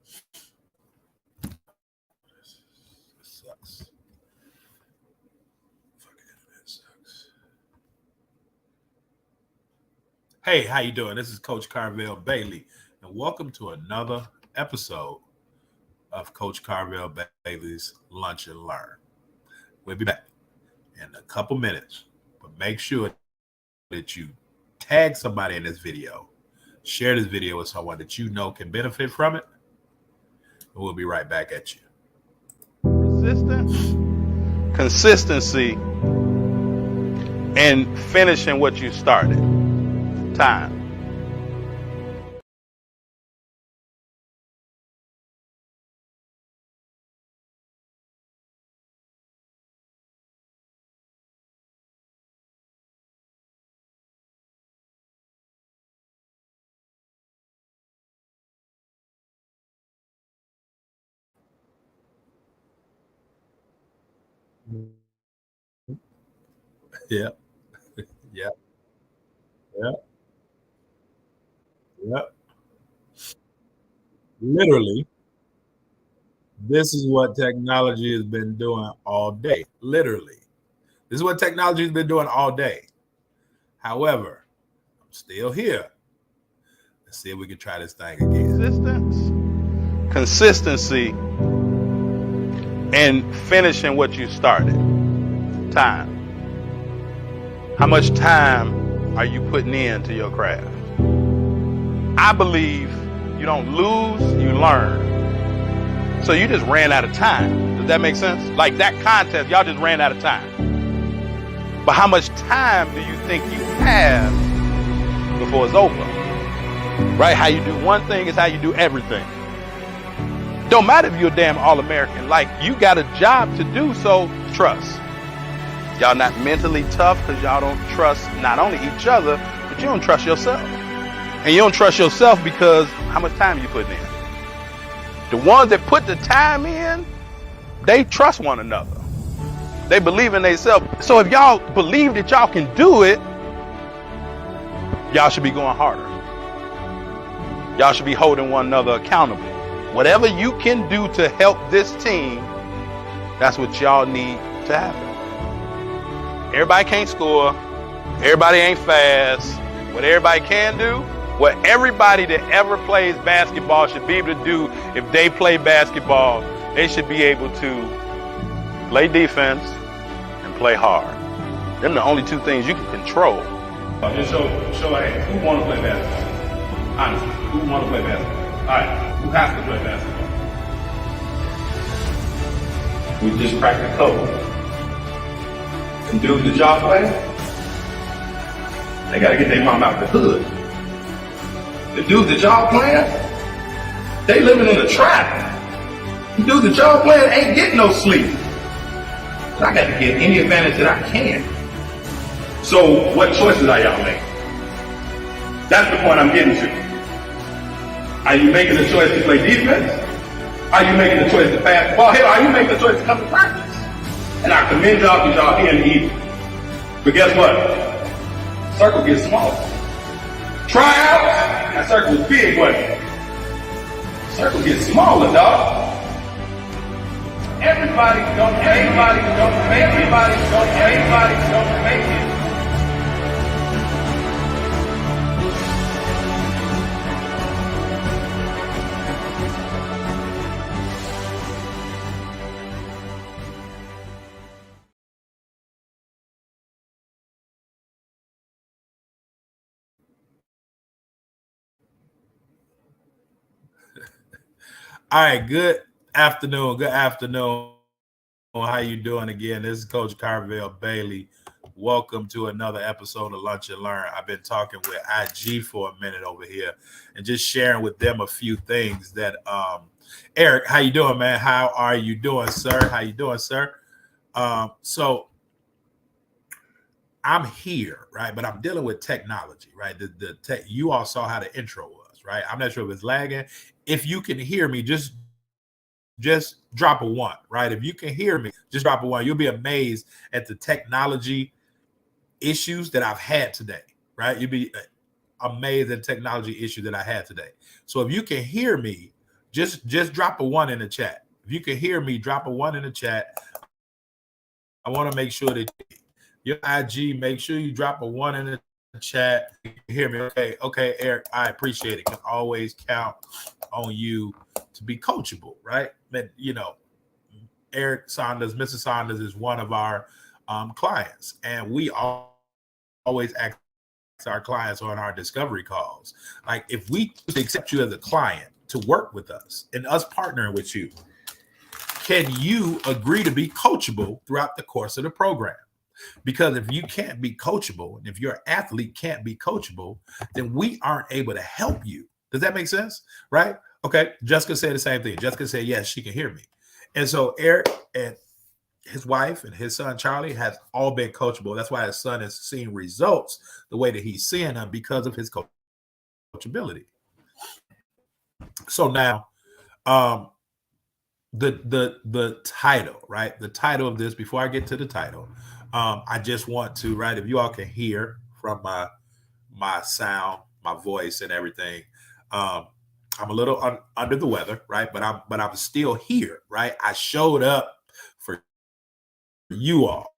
This sucks. Fucking internet sucks. Hey, how you doing? This is Coach Carvel Bailey, and welcome to another episode of Coach Carvel Bailey's Lunch and Learn. We'll be back in a couple minutes, but make sure that you tag somebody in this video, share this video with someone that you know can benefit from it, and we'll be right back at you. Persistence, consistency, and finishing what you started. Time. Yeah, yeah, yeah, yeah. Literally, this is what technology has been doing all day. Literally, this is what technology has been doing all day. However, I'm still here. Let's see if we can try this thing again. Persistence, consistency, and finishing what you started. Time. How much time are you putting into your craft? I believe you don't lose, you learn. So you just ran out of time. Does that make sense? Like that contest, y'all just ran out of time. But how much time do you think you have before it's over? Right? How you do one thing is how you do everything. Don't matter if you're a damn All-American. Like, you got a job to do, so trust. Y'all not mentally tough because y'all don't trust not only each other, but you don't trust yourself. And you don't trust yourself because how much time you putting in. The ones that put the time in, they trust one another. They believe in themselves. So if y'all believe that y'all can do it, y'all should be going harder. Y'all should be holding one another accountable. Whatever you can do to help this team, that's what y'all need to happen. Everybody can't score. Everybody ain't fast. What everybody can do, what everybody that ever plays basketball should be able to do if they play basketball, they should be able to play defense and play hard. Them the only two things you can control. Just show hands. Who want to play basketball? Honestly, who want to play basketball? All right, who has to play basketball? We just cracked the code. And dudes that y'all play, they got to get their mom out the hood. The dudes that y'all playing, they living in a trap. The dudes that y'all playing ain't getting no sleep. So I got to get any advantage that I can. So what choices are y'all making? That's the point I'm getting to. Are you making the choice to play defense? Are you making the choice to pass the ball? Hell, are you making the choice to come to practice? And I commend y'all because y'all here in the evening. But guess what? Circle gets smaller. Try out, that circle was big, wasn't it? Circle gets smaller, dog. Everybody don't make it. All right, good afternoon. Good afternoon. How you doing again? This is Coach Carvel Bailey. Welcome to another episode of Lunch and Learn. I've been talking with IG for a minute over here and just sharing with them a few things that Eric, how you doing, man? How are you doing, sir? How you doing, sir? So I'm here, right? But I'm dealing with technology, right? The tech, you all saw how the intro was, right? I'm not sure if it's lagging. If you can hear me, just drop a 1, right? If you can hear me, just drop a 1. You'll be amazed at the technology issues that I've had today, right? You'll be amazed at the technology issue that I had today. So if you can hear me, Just drop a 1 in the chat. If you can hear me, drop a 1 in the chat. I want to make sure that your IG, make sure you drop a 1 in the chat. You can hear me. Okay, Eric, I appreciate it. Can always count on you to be coachable, right? But, you know, Eric Saunders, Mrs. Saunders is one of our clients, and we always ask our clients on our discovery calls, like, if we accept you as a client to work with us and us partnering with you, can you agree to be coachable throughout the course of the program? Because if you can't be coachable, and if your athlete can't be coachable, then we aren't able to help you. Does that make sense? Right? Okay. Jessica said the same thing. Jessica said, yes, she can hear me. And so Eric and his wife and his son, Charlie, has all been coachable. That's why his son is seeing results the way that he's seeing them, because of his coachability. So now, the title, right? The title of this, before I get to the title, I just want to, right, if you all can hear from my sound, my voice and everything, I'm a little under the weather, right? But I'm still here, right? I showed up for you all.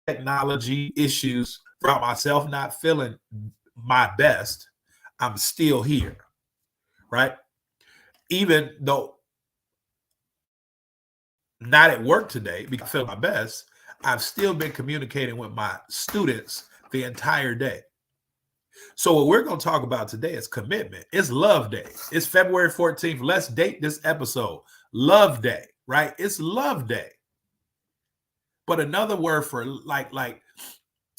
Technology issues, from myself not feeling my best, I'm still here, right? Even though not at work today because I feel my best, I've still been communicating with my students the entire day. So what we're going to talk about today is commitment. It's Love Day. It's February 14th. Let's date this episode. Love Day, right? It's Love Day. But another word for like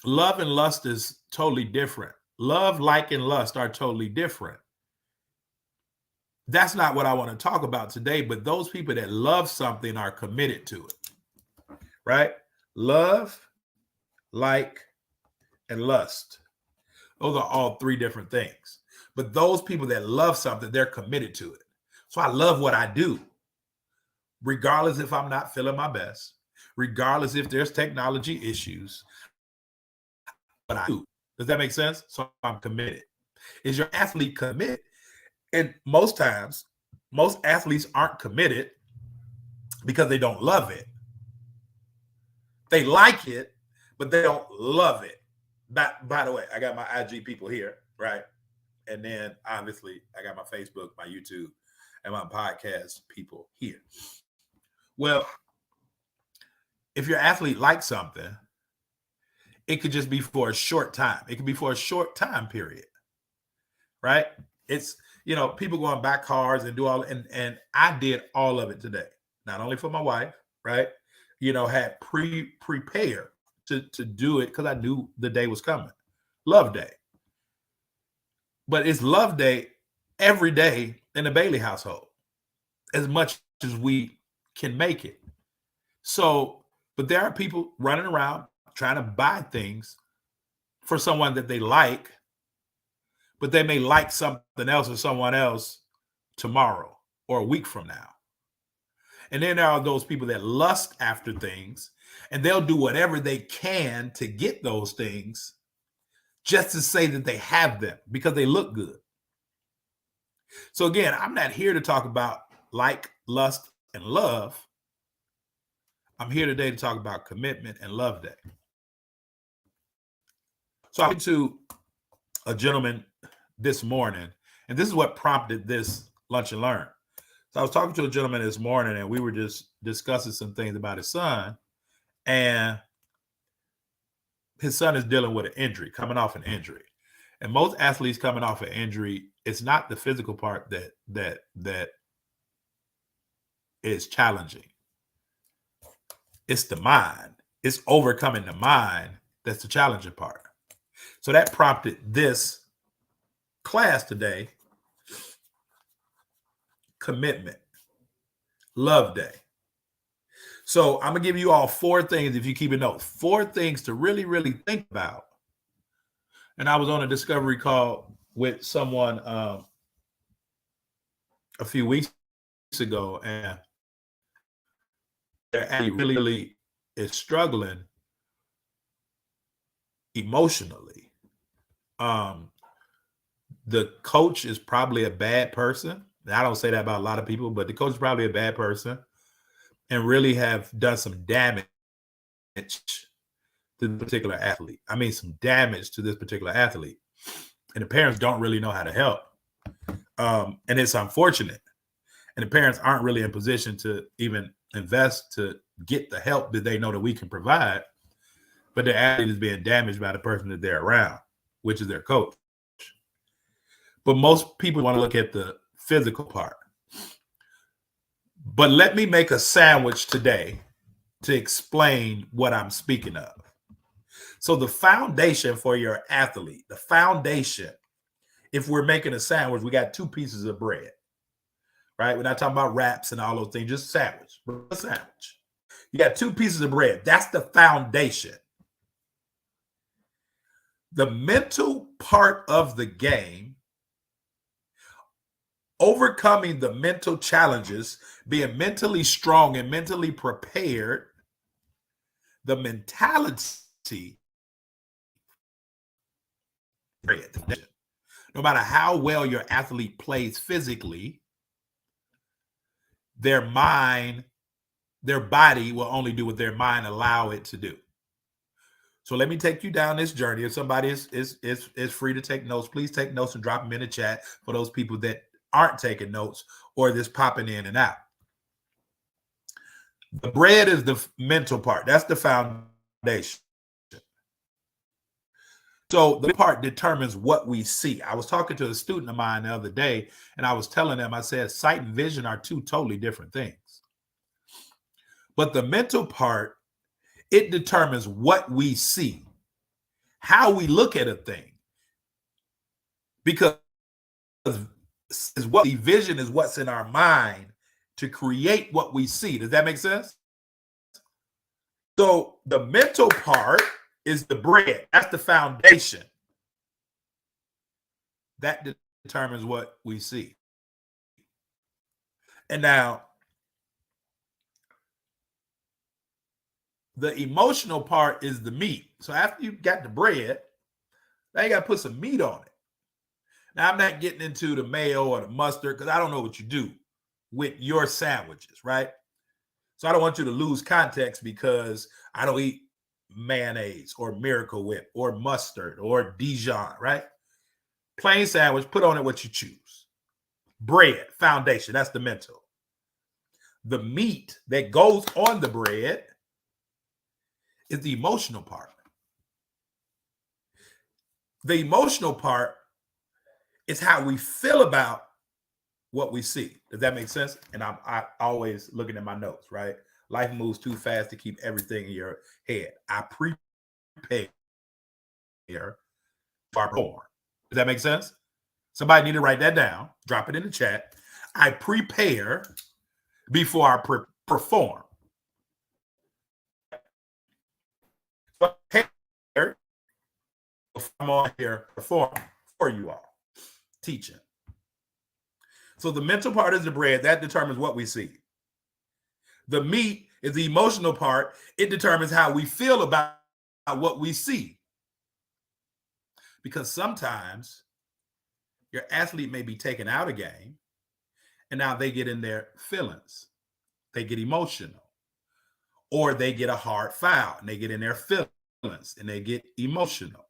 love and lust is totally different. Love, like, and lust are totally different. That's not what I want to talk about today, but those people that love something are committed to it, right? Love, like, and lust. Those are all three different things. But those people that love something, they're committed to it. So I love what I do, regardless if I'm not feeling my best, regardless if there's technology issues. But I do. Does that make sense? So I'm committed. Is your athlete committed? And most times, most athletes aren't committed because they don't love it. They like it, but they don't love it. By the way, I got my IG people here, right? And then obviously I got my Facebook, my YouTube, and my podcast people here. Well, if your athlete likes something, it could just be for a short time. It could be for a short time period, right? It's, you know, people go and buy cars and do all, and I did all of it today, not only for my wife, right? You know, had prepared to do it because I knew the day was coming. Love Day. But it's Love Day every day in the Bailey household, as much as we can make it. So, but there are people running around trying to buy things for someone that they like, but they may like something else or someone else tomorrow or a week from now. And then there are those people that lust after things, and they'll do whatever they can to get those things just to say that they have them because they look good. So again, I'm not here to talk about like, lust, and love. I'm here today to talk about commitment and Love Day. So I went to a gentleman this morning, and this is what prompted this lunch and learn. So I was talking to a gentleman this morning, and we were just discussing some things about his son, and his son is dealing with an injury, coming off an injury. And most athletes coming off an injury, it's not the physical part that is challenging. It's the mind. It's overcoming the mind that's the challenging part. So that prompted this class today, Commitment, Love Day. So I'm going to give you all 4 things, if you keep a note, 4 things to really, really think about. And I was on a discovery call with someone a few weeks ago, and they're actually really is struggling emotionally. The coach is probably a bad person. And I don't say that about a lot of people, but the coach is probably a bad person and really have done some damage to the particular athlete. I mean, some damage to this particular athlete. And the parents don't really know how to help. And it's unfortunate. And the parents aren't really in position to even invest to get the help that they know that we can provide. But the athlete is being damaged by the person that they're around, which is their coach. But most people want to look at the physical part. But let me make a sandwich today to explain what I'm speaking of. So the foundation for your athlete, the foundation, if we're making a sandwich, we got 2 pieces of bread, right? We're not talking about wraps and all those things, just sandwich, a sandwich. You got 2 pieces of bread. That's the foundation. The mental part of the game, overcoming the mental challenges, being mentally strong and mentally prepared, the mentality, no matter how well your athlete plays physically, their mind, their body will only do what their mind allow it to do. So let me take you down this journey. If somebody is free to take notes, please take notes and drop them in the chat for those people that aren't taking notes or this popping in and out. The bread is the mental part. That's the foundation. So the part determines what we see. I was talking to a student of mine the other day, and I was telling them, I said, sight and vision are 2 totally different things. But the mental part, it determines what we see, how we look at a thing. Because is what the vision is what's in our mind to create what we see. Does that make sense? So the mental part is the bread. That's the foundation. That determines what we see. And now, the emotional part is the meat. So after you got the bread, now you got to put some meat on it. Now, I'm not getting into the mayo or the mustard because I don't know what you do with your sandwiches, right? So I don't want you to lose context because I don't eat mayonnaise or Miracle Whip or mustard or Dijon, right? Plain sandwich, put on it what you choose. Bread, foundation, that's the mental. The meat that goes on the bread is the emotional part. The emotional part is how we feel about what we see. Does that make sense? And I'm always looking at my notes, right? Life moves too fast to keep everything in your head. I prepare for perform. Does that make sense? Somebody need to write that down. Drop it in the chat. I prepare before I perform. So I'm on here performing for you all, teaching. So the mental part is the bread. That determines what we see. The meat is the emotional part. It determines how we feel about what we see. Because sometimes your athlete may be taken out of game and now they get in their feelings. They get emotional. Or they get a hard foul and they get in their feelings and they get emotional.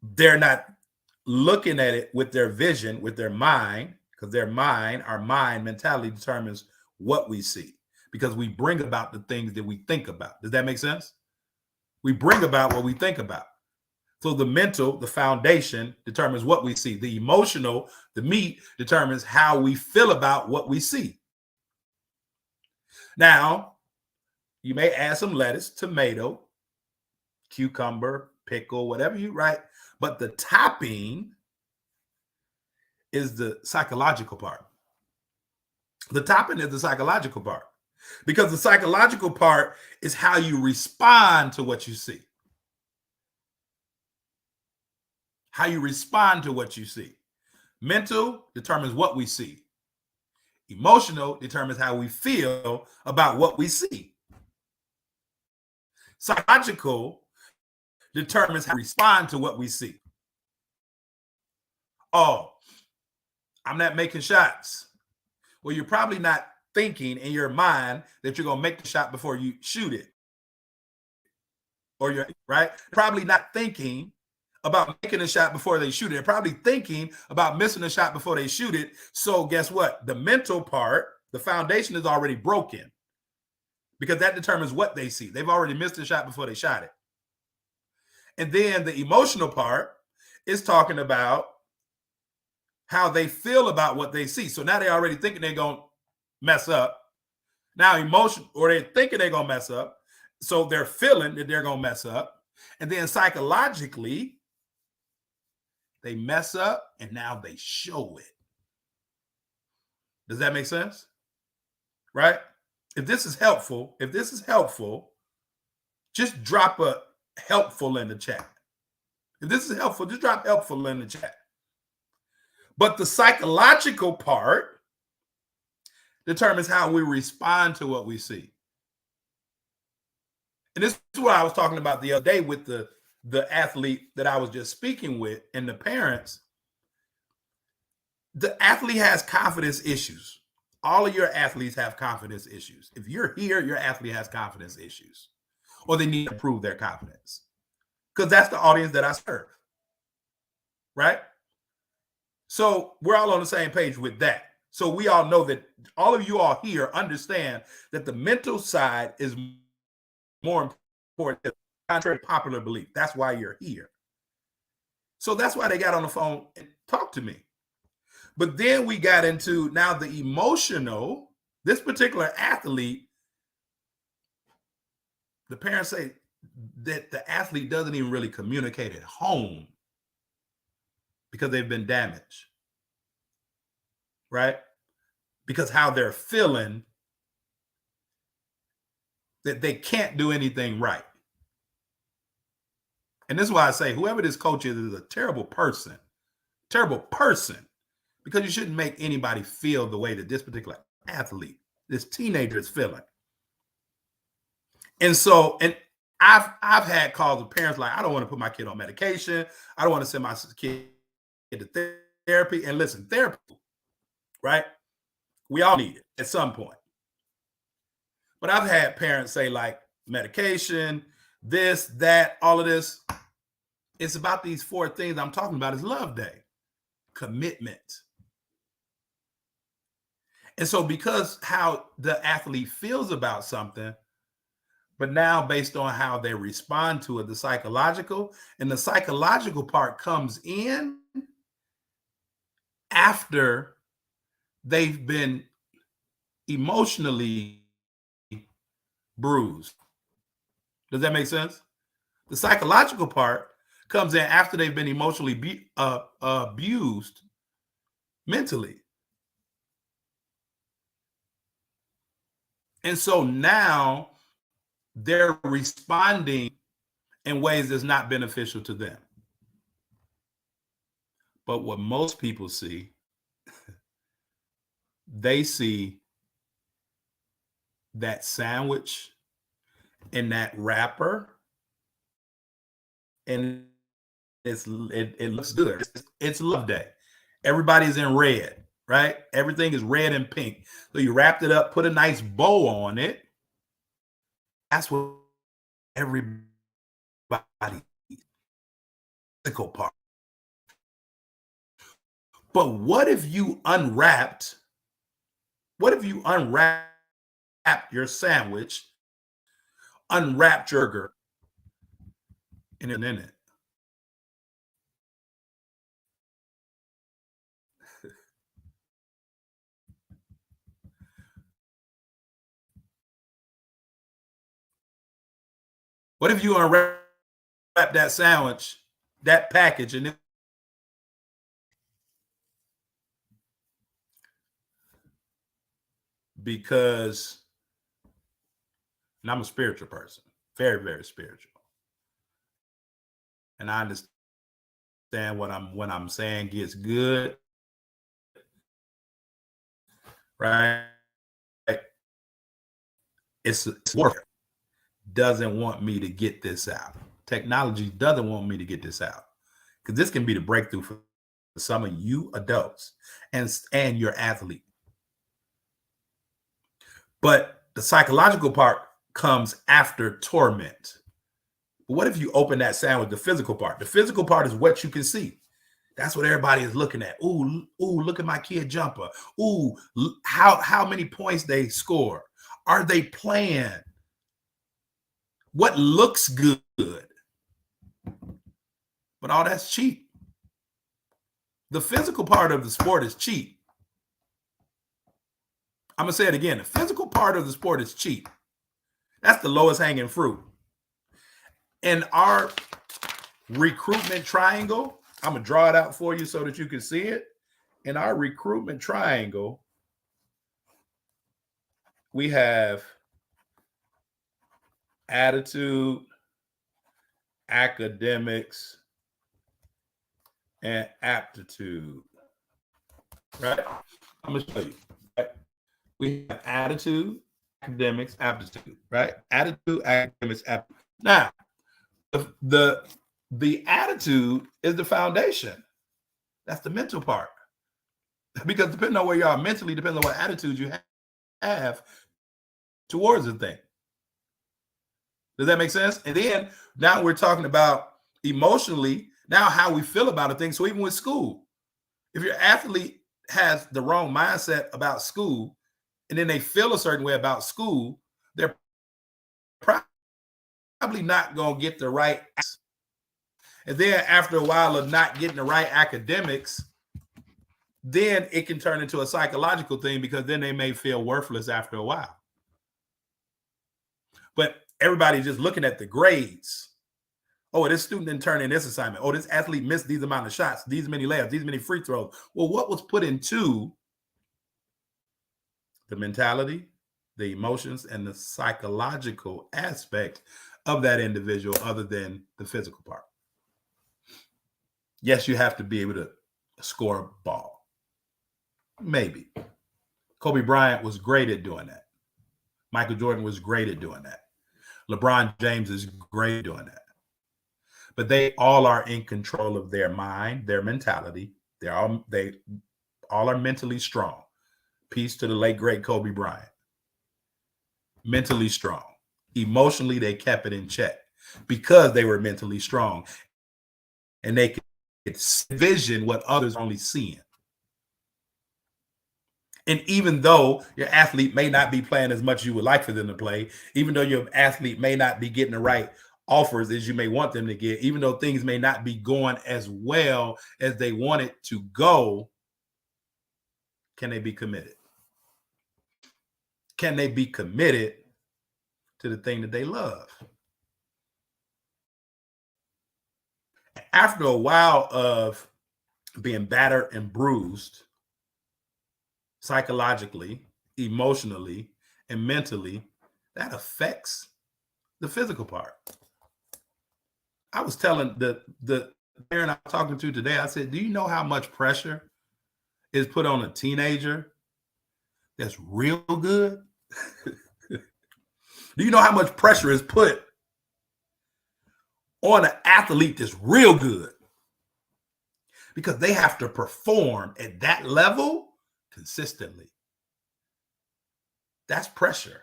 They're not looking at it with their vision, with their mind, because their mind, our mind mentality determines what we see, because we bring about the things that we think about. Does that make sense? We bring about what we think about. So the mental, the foundation, determines what we see. The emotional, the meat, determines how we feel about what we see. Now, you may add some lettuce, tomato, cucumber, pickle, whatever you write. But the topping is the psychological part. The topping is the psychological part. Because the psychological part is how you respond to what you see. How you respond to what you see. Mental determines what we see. Emotional determines how we feel about what we see. Psychological determines how we respond to what we see. Oh, I'm not making shots. Well, you're probably not thinking in your mind that you're going to make the shot before you shoot it. Or you're right, probably not thinking about making a shot before they shoot it. They're probably thinking about missing a shot before they shoot it. So guess what? The mental part, the foundation is already broken because that determines what they see. They've already missed a shot before they shot it. And then the emotional part is talking about how they feel about what they see. So now they're already thinking they're going to mess up. Now emotion, or they're thinking they're going to mess up. So they're feeling that they're going to mess up. And then psychologically, they mess up and now they show it. Does that make sense? Right? If this is helpful, just drop a helpful in the chat. If this is helpful, just drop helpful in the chat. But the psychological part determines how we respond to what we see. And this is what I was talking about the other day with the athlete that I was just speaking with and the parents. The athlete has confidence issues. All of your athletes have confidence issues. If you're here, your athlete has confidence issues, or they need to improve their confidence, because that's the audience that I serve. Right? So we're all on the same page with that. So we all know that all of you all here understand that the mental side is more important than contrary to popular belief. That's why you're here. So that's why they got on the phone and talked to me. But then we got into now the emotional. This particular athlete, the parents say that the athlete doesn't even really communicate at home because they've been damaged, right? Because how they're feeling, that they can't do anything right. And this is why I say whoever this coach is a terrible person, because you shouldn't make anybody feel the way that this particular athlete, this teenager is feeling. And so, and I've had calls with parents like, I don't want to put my kid on medication. I don't want to send my kid to therapy. And listen, therapy, right? We all need it at some point. But I've had parents say like medication, this, that, all of this. It's about these 4 things I'm talking about is love day, commitment. And so because how the athlete feels about something, but now based on how they respond to it, the psychological part comes in after they've been emotionally bruised. Does that make sense? The psychological part comes in after they've been emotionally abused mentally. And so now they're responding in ways that's not beneficial to them. But what most people see, they see that sandwich and that wrapper, and it looks good. It's love day. Everybody's in red, right? Everything is red and pink. So you wrapped it up, put a nice bow on it. That's what everybody physical part. But what if you unwrapped your sandwich, unwrapped your burger, and in it? What if you unwrap that sandwich, that package, and because, and I'm a spiritual person, very, very spiritual. And I understand what I'm saying gets good, right? It's warfare. Doesn't want me to get this out. Technology doesn't want me to get this out, because this can be the breakthrough for some of you adults and your athlete. But the psychological part comes after torment. But what if you open that sandwich, the physical part? The physical part is what you can see. That's what everybody is looking at. Ooh, look at my kid jumper. Ooh, how many points they score. Are they playing? What looks good? But all that's cheap. The physical part of the sport is cheap. I'm going to say it again. The physical part of the sport is cheap. That's the lowest hanging fruit. In our recruitment triangle, I'm going to draw it out for you so that you can see it. In our recruitment triangle, we have attitude, academics, and aptitude. Right? I'm going to show you. Right? We have attitude, academics, aptitude. Right? Attitude, academics, aptitude. Now, the attitude is the foundation. That's the mental part. Because depending on where you are mentally, depends on what attitude you have towards the thing. Does that make sense? And then now we're talking about emotionally, now how we feel about a thing. So even with school, if your athlete has the wrong mindset about school, and then they feel a certain way about school, they're probably not going to get the right. And then after a while of not getting the right academics, then it can turn into a psychological thing, because then they may feel worthless after a while. But everybody's just looking at the grades. Oh, this student didn't turn in this assignment. Oh, this athlete missed these amount of shots, these many layups, these many free throws. Well, what was put into the mentality, the emotions, and the psychological aspect of that individual other than the physical part? Yes, you have to be able to score a ball. Maybe. Kobe Bryant was great at doing that. Michael Jordan was great at doing that. LeBron James is great at doing that. But they all are in control of their mind, their mentality. They all are mentally strong. Peace to the late, great Kobe Bryant. Mentally strong. Emotionally, they kept it in check because they were mentally strong. And they could vision what others are only seeing. And even though your athlete may not be playing as much as you would like for them to play, even though your athlete may not be getting the right offers as you may want them to get, even though things may not be going as well as they want it to go, can they be committed? Can they be committed to the thing that they love? After a while of being battered and bruised, psychologically, emotionally, and mentally, that affects the physical part. I was telling the parent I was talking to today, I said, do you know how much pressure is put on a teenager that's real good? Do you know how much pressure is put on an athlete that's real good? Because they have to perform at that level consistently. That's pressure.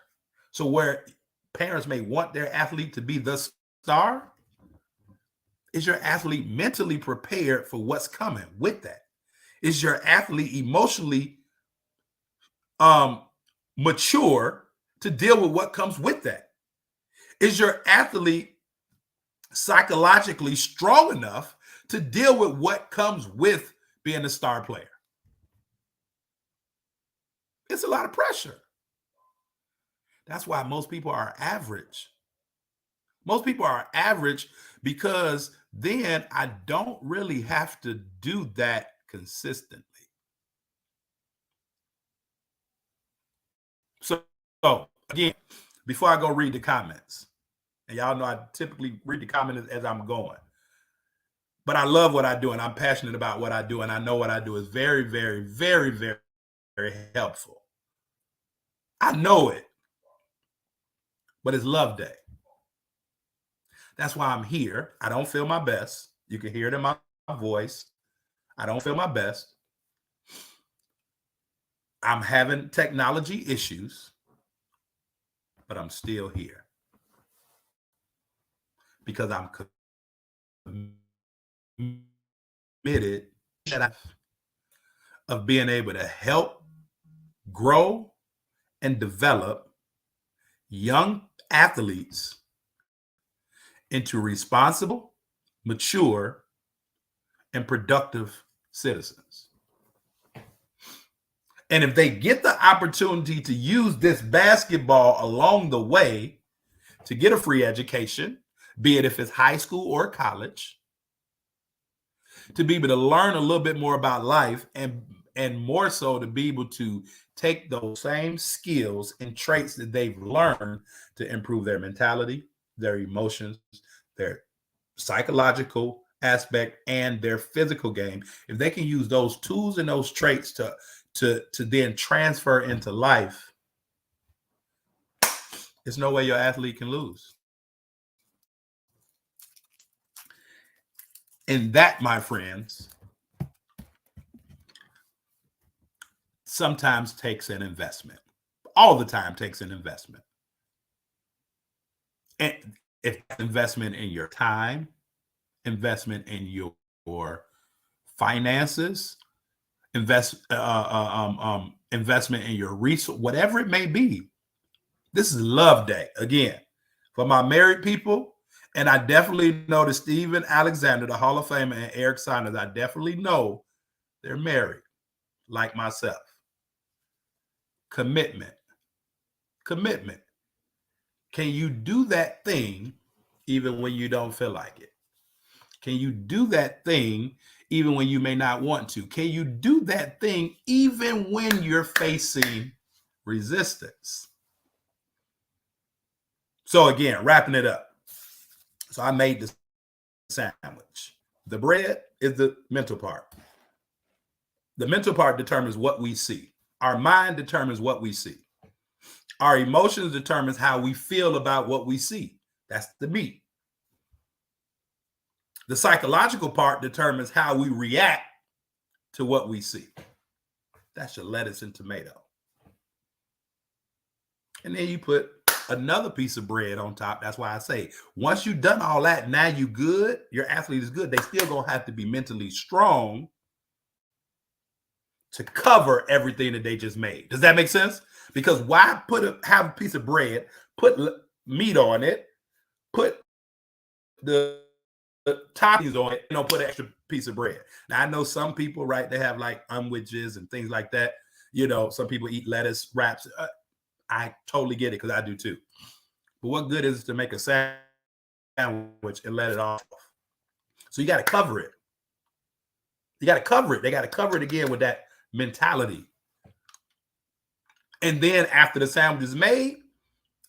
So where parents may want their athlete to be the star, is your athlete mentally prepared for what's coming with that? Is your athlete emotionally mature to deal with what comes with that? Is your athlete psychologically strong enough to deal with what comes with being a star player? It's a lot of pressure. That's why most people are average. Most people are average because then I don't really have to do that consistently. So again, before I go read the comments, and y'all know I typically read the comments as I'm going, but I love what I do and I'm passionate about what I do, and I know what I do is very, very, very, very, very helpful. I know it, but it's love day. That's why I'm here. I don't feel my best. You can hear it in my voice. I don't feel my best. I'm having technology issues, but I'm still here because I'm committed of being able to help grow and develop young athletes into responsible, mature, and productive citizens. And if they get the opportunity to use this basketball along the way to get a free education, be it if it's high school or college, to be able to learn a little bit more about life, and more so to be able to take those same skills and traits that they've learned to improve their mentality, their emotions, their psychological aspect, and their physical game. If they can use those tools and those traits to then transfer into life, there's no way your athlete can lose. And that, my friends, sometimes takes an investment. All the time takes an investment. And if investment in your time, investment in your finances, investment in your resource, whatever it may be. This is Love Day again for my married people. And I definitely know that Steven Alexander, the Hall of Famer, and Eric Saunders, I definitely know they're married, like myself. Commitment. Commitment. Can you do that thing even when you don't feel like it? Can you do that thing even when you may not want to? Can you do that thing even when you're facing resistance? So again, wrapping it up. So I made the sandwich. The bread is the mental part. The mental part determines what we see. Our mind determines what we see. Our emotions determines how we feel about what we see. That's the meat. The psychological part determines how we react to what we see. That's your lettuce and tomato. And then you put another piece of bread on top. That's why I say, once you've done all that, now you good, your athlete is good. They still gonna have to be mentally strong to cover everything that they just made. Does that make sense? Because why have a piece of bread, put meat on it, put the toppings on it, put an extra piece of bread. Now I know some people, right, they have like unwedges and things like that. Some people eat lettuce wraps. I totally get it because I do too. But what good is it to make a sandwich and let it off? So you got to cover it. You got to cover it. They got to cover it again with that mentality. And then after the sandwich is made,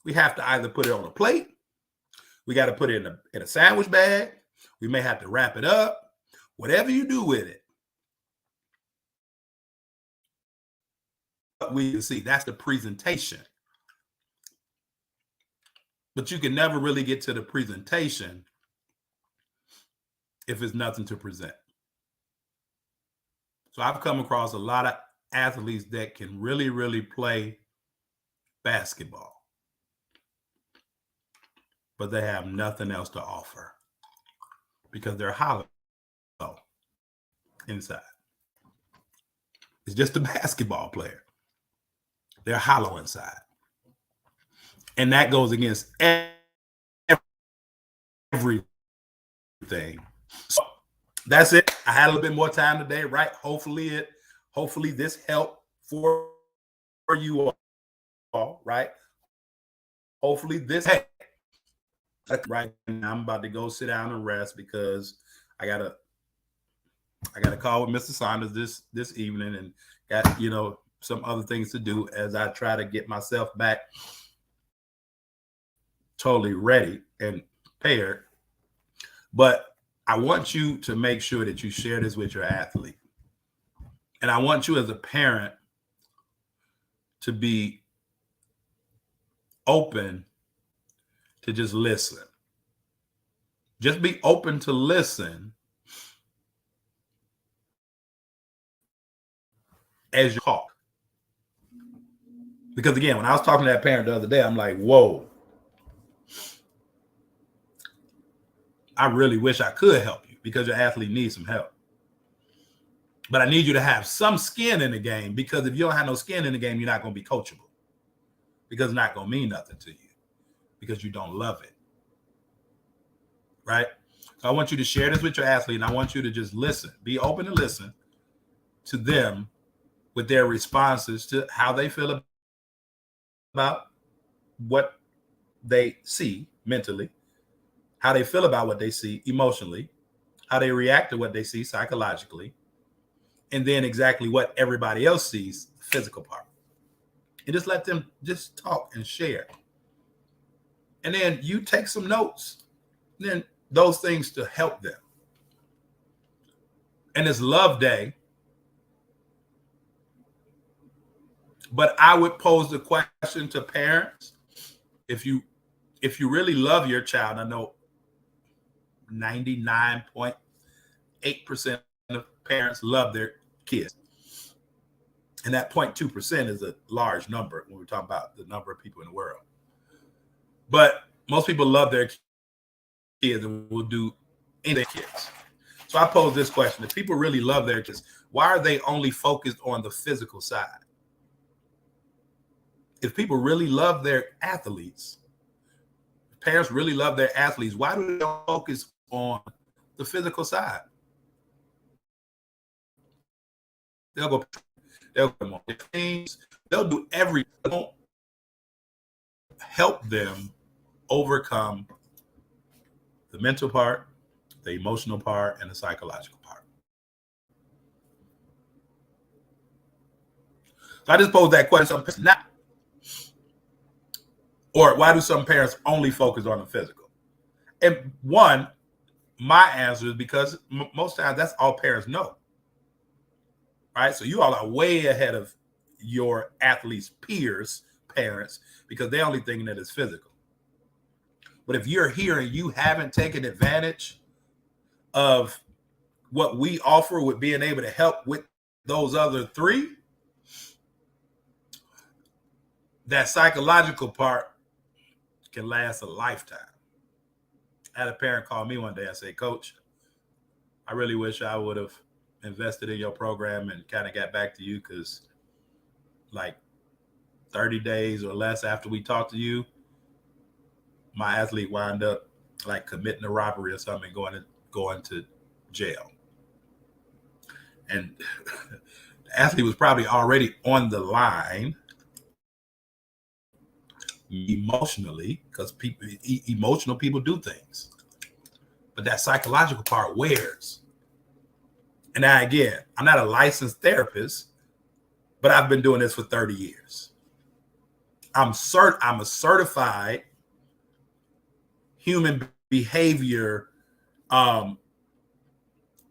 we have to either put it on a plate. We got to put it in a sandwich bag. We may have to wrap it up. Whatever you do with it. We can see that's the presentation. But you can never really get to the presentation if it's nothing to present. So I've come across a lot of athletes that can really, really play basketball, but they have nothing else to offer because they're hollow inside. It's just a basketball player. They're hollow inside. And that goes against everything. So that's it. I had a little bit more time today, right? Hopefully this helped for you all, right? Hopefully this helped. Right now I'm about to go sit down and rest because I got a call with Mr. Saunders this evening and got, some other things to do as I try to get myself back totally ready and prepared. But I want you to make sure that you share this with your athlete. And I want you as a parent to be open to just listen. Just be open to listen as you talk. Because again, when I was talking to that parent the other day, I'm like, whoa, I really wish I could help you because your athlete needs some help. But I need you to have some skin in the game, because if you don't have no skin in the game, you're not going to be coachable, because it's not going to mean nothing to you because you don't love it. Right? So I want you to share this with your athlete, and I want you to just listen. Be open to listen to them with their responses to how they feel about what they see mentally, how they feel about what they see emotionally, how they react to what they see psychologically, and then exactly what everybody else sees, the physical part. And just let them just talk and share. And then you take some notes, then those things to help them. And it's Love Day. But I would pose the question to parents. If you really love your child, I know 99.8% of parents love their kids. And that 0.2% is a large number when we're talking about the number of people in the world. But most people love their kids and will do anything for their kids. So I pose this question. If people really love their kids, why are they only focused on the physical side? If people really love their athletes, parents really love their athletes, why do they focus on the physical side? They'll go on their teams, they'll do everything. Don't help them overcome the mental part, the emotional part, and the psychological part. So I just pose that question. Now, or why do some parents only focus on the physical? And one, my answer is because most times that's all parents know. Right? So you all are way ahead of your athletes' peers, parents, because they're only thinking that it's physical. But if you're here and you haven't taken advantage of what we offer with being able to help with those other three, that psychological part can last a lifetime. I had a parent call me one day and say, Coach, I really wish I would have invested in your program and kind of got back to you, because like 30 days or less after we talked to you, my athlete wound up like committing a robbery or something, going to jail. And the athlete was probably already on the line emotionally, because emotional people do things, but that psychological part wears. And now again, I'm not a licensed therapist, but I've been doing this for 30 years. I'm a certified human behavior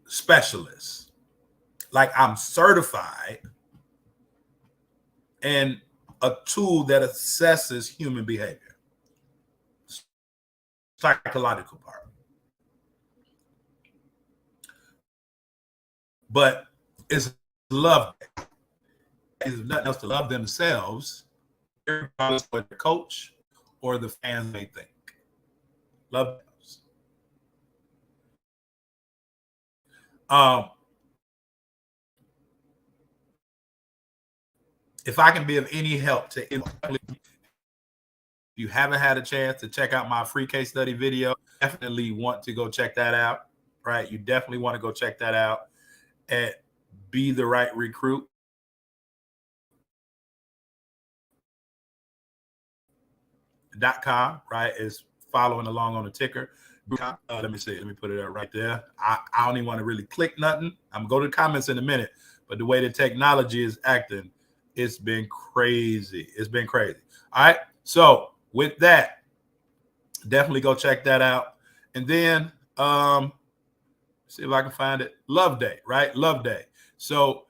specialist. Like, I'm certified and a tool that assesses human behavior, psychological part. But it's love. There's nothing else to love themselves, regardless of what the coach or the fans may think. Love themselves. If I can be of any help to anyone, if you haven't had a chance to check out my free case study video, definitely want to go check that out, right? You definitely want to go check that out at Be the Right Recruit.com, right? Is following along on the ticker. Let me see. Let me put it up right there. I don't even want to really click nothing. I'm going to go to the comments in a minute, but the way the technology is acting, it's been crazy. It's been crazy. All right. So with that, definitely go check that out. And then see if I can find it. Love Day, right? Love Day. So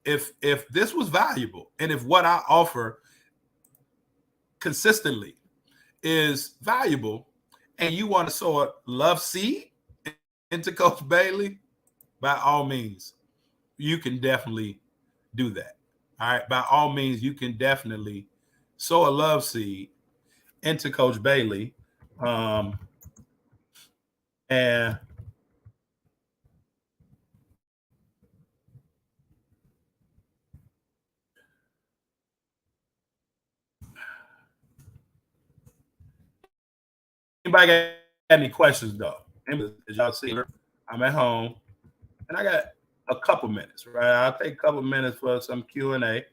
if this was valuable, and if what I offer consistently is valuable, and you want to sow a love seed into Coach Bailey, by all means, you can definitely do that. All right. By all means, you can definitely sow a love seed into Coach Bailey. And anybody got any questions though? As y'all see, I'm at home and I got a couple minutes, right? I'll take a couple minutes for some Q&A.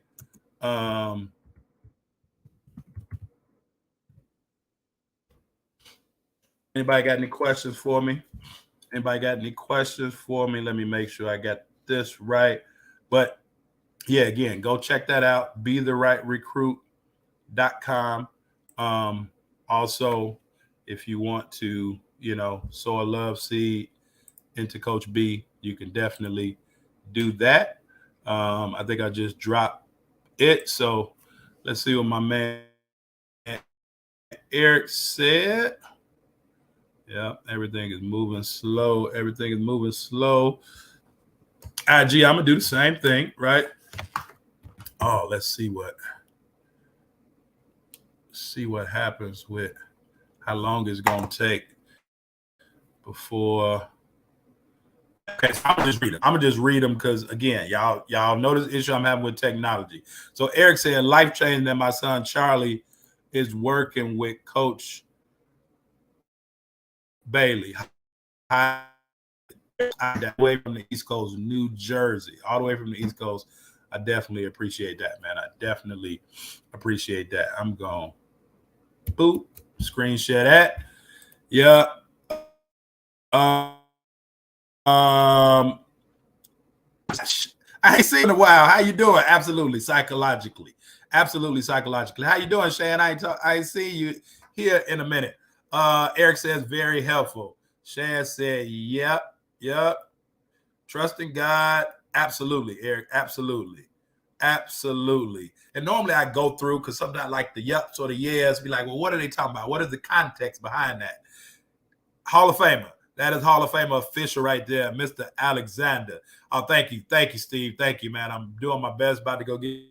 Anybody got any questions for me? Anybody got any questions for me? Let me make sure I got this right. But yeah, again, go check that out. BeTheRightRecruit.com. Also, if you want to, sow a love seed into Coach B, you can definitely do that. I think I just dropped it. So let's see what my man Eric said. Yeah, everything is moving slow. Everything is moving slow. IG, I'm gonna do the same thing, right? Oh, let's see what happens with how long it's gonna take before. Okay, so I'm gonna just read them because again, y'all know this issue I'm having with technology. So Eric said, life changing that my son Charlie is working with Coach Bailey. Away from the East Coast, New Jersey, all the way from the East Coast. I definitely appreciate that, man. I definitely appreciate that. I'm going boop, screen share that. Yeah. I ain't seen in a while. How you doing? Absolutely, psychologically. How you doing, Shan? I ain't seen you here in a minute. Eric says very helpful. Shan said, yep. Trusting God. Absolutely, Eric. Absolutely. And normally I go through because sometimes I like the yups or the yes, be like, well, what are they talking about? What is the context behind that? Hall of Famer. That is Hall of Famer official right there, Mr. Alexander. Oh, thank you, Steve. Thank you, man. I'm doing my best. About to go get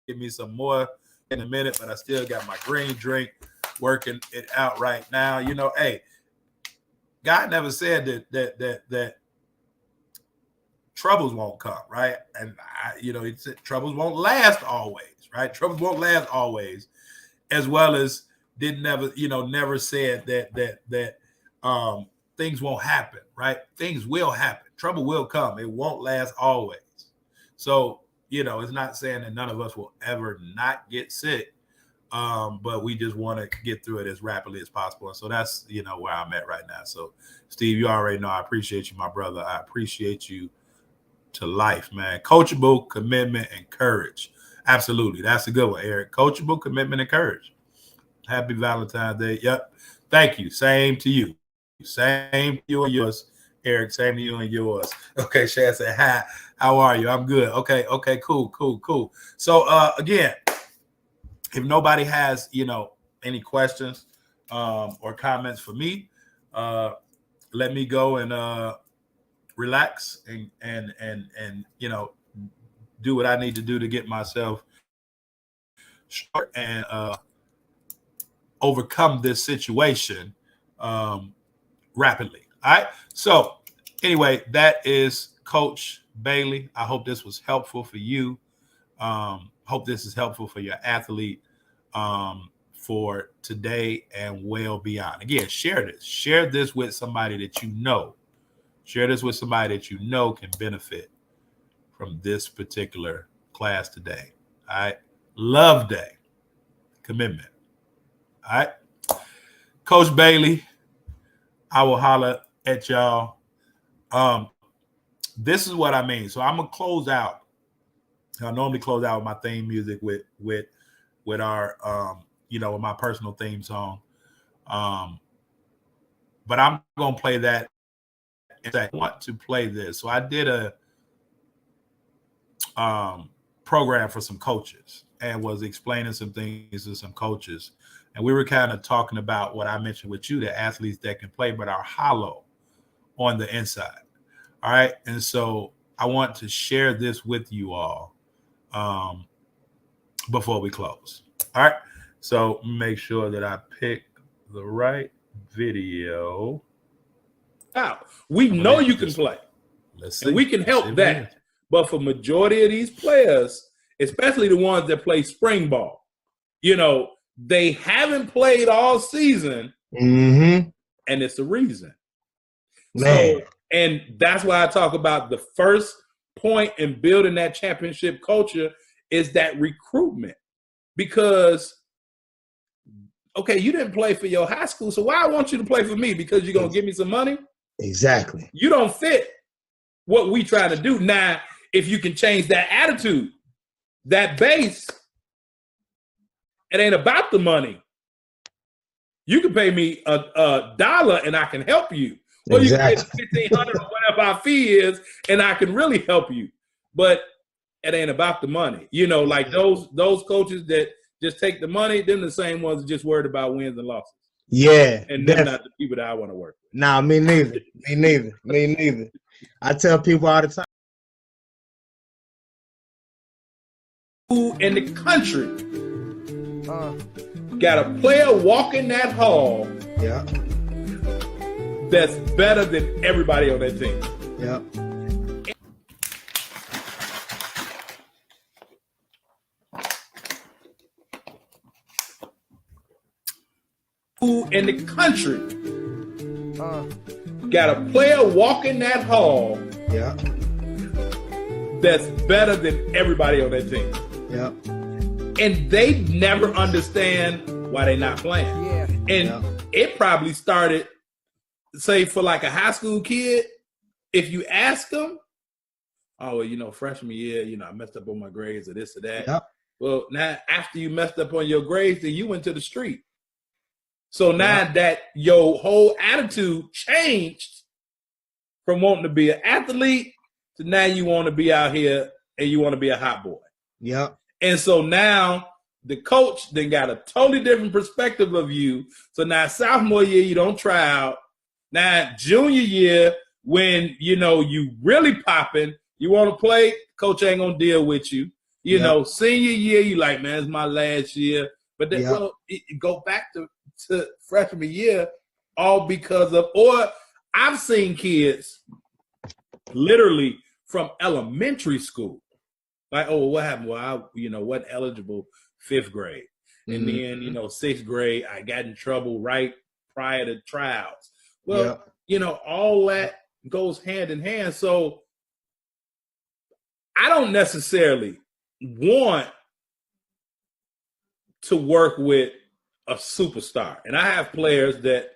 me some more in a minute, but I still got my green drink working it out right now. Hey, God never said that troubles won't come, right? And he said troubles won't last always, right? Troubles won't last always, as well as never said that things won't happen, right? Things will happen. Trouble will come. It won't last always. So, it's not saying that none of us will ever not get sick, but we just want to get through it as rapidly as possible. And so that's, where I'm at right now. So, Steve, you already know I appreciate you, my brother. I appreciate you to life, man. Coachable, commitment, and courage. Absolutely. That's a good one, Eric. Coachable, commitment, and courage. Happy Valentine's Day. Yep. Thank you. Same to you. Same to you and yours, Eric. Same to you and yours. Okay, Shan said, hi. How are you? I'm good. Okay, cool. So, again, if nobody has, any questions or comments for me, let me go and relax and do what I need to do to get myself short and overcome this situation rapidly. All right. So anyway, that is Coach Bailey. I hope this was helpful for you. Hope this is helpful for your athlete for today and well beyond. Again, share this with somebody that you know. Share this with somebody that you know can benefit from this particular class today. All right. Love Day. Commitment. All right. Coach Bailey, I will holler at y'all. This is what I mean. So I'm going to close out. I normally close out with my theme music with our, with my personal theme song. But I'm going to play that. I want to play this. So I did a program for some coaches and was explaining some things to some coaches. And we were kind of talking about what I mentioned with you, the athletes that can play but are hollow on the inside. All right. And so I want to share this with you all before we close. All right. So make sure that I pick the right video. We know you can play. Let's see. And we can help that. But for majority of these players, especially the ones that play spring ball, they haven't played all season, and it's a reason. Man. So, and that's why I talk about the first point in building that championship culture is that recruitment. Because, okay, you didn't play for your high school, so why I want you to play for me? Because you're going to give me some money? Exactly. You don't fit what we try to do. Now, if you can change that attitude, that base, it ain't about the money. You can pay me $1 and I can help you. Or Exactly. you can pay $1,500 or whatever our fee is, and I can really help you. But it ain't about the money. Like those coaches that just take the money, them the same ones that just worried about wins and losses. Yeah. And they're not the people that I want to work with. Nah, me neither. Me neither. I tell people all the time. Who in the country got a player walking that hall Yeah. that's better than everybody on that team? Yeah. Who in the country got a player walking that hall Yeah. that's better than everybody on that team? Yeah. And they never understand why they're not playing. Yeah. And it probably started, say, for like a high school kid, if you ask them, oh, well, freshman year, I messed up on my grades or this or that. Yep. Well, now after you messed up on your grades, then you went to the street. So now that your whole attitude changed from wanting to be an athlete to now you want to be out here and you want to be a hot boy. Yeah. And so now the coach then got a totally different perspective of you. So now sophomore year, you don't try out. Now junior year, when, you really popping, you want to play, coach ain't going to deal with you. Senior year, you like, man, it's my last year. But then, go back to freshman year, all because of, or I've seen kids literally from elementary school. Like, oh, what happened? Well, I, wasn't eligible 5th grade. And then, 6th grade, I got in trouble right prior to tryouts. Well, all that goes hand in hand. So I don't necessarily want to work with a superstar. And I have players that,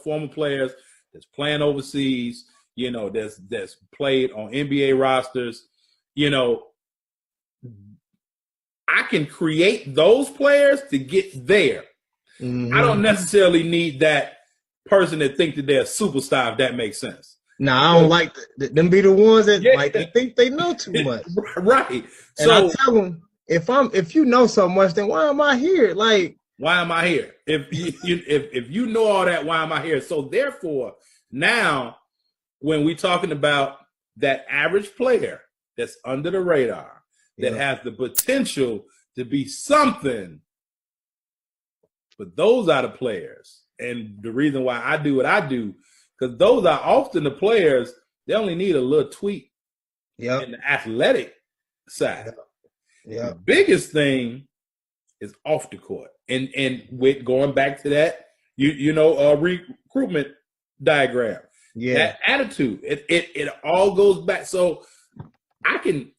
former players that's playing overseas, that's played on NBA rosters, I can create those players to get there. I don't necessarily need that person that think that they're a superstar, if that makes sense. No, I don't like them be the ones that they think they know too much. Right. And I tell them, if you know so much, then why am I here? Like, why am I here? If you know all that, why am I here? So therefore, now when we're talking about that average player that's under the radar, that has the potential to be something, but those are the players. And the reason why I do what I do, because those are often the players, they only need a little tweak in the athletic side. The biggest thing is off the court. And with going back to that, recruitment diagram, that attitude, it all goes back. So I can,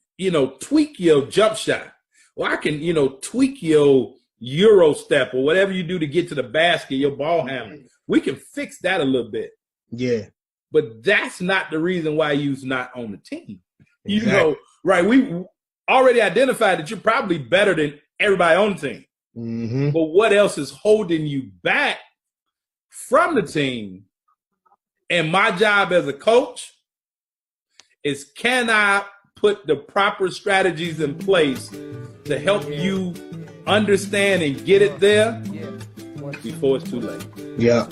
tweak your jump shot, or I can, tweak your Euro step or whatever you do to get to the basket, your ball handling. We can fix that a little bit. Yeah. But that's not the reason why you're not on the team. Exactly. Right? We already identified that you're probably better than everybody on the team. Mm-hmm. But what else is holding you back from the team? And my job as a coach is, can I put the proper strategies in place to help you understand and get it there before it's too late? Yeah.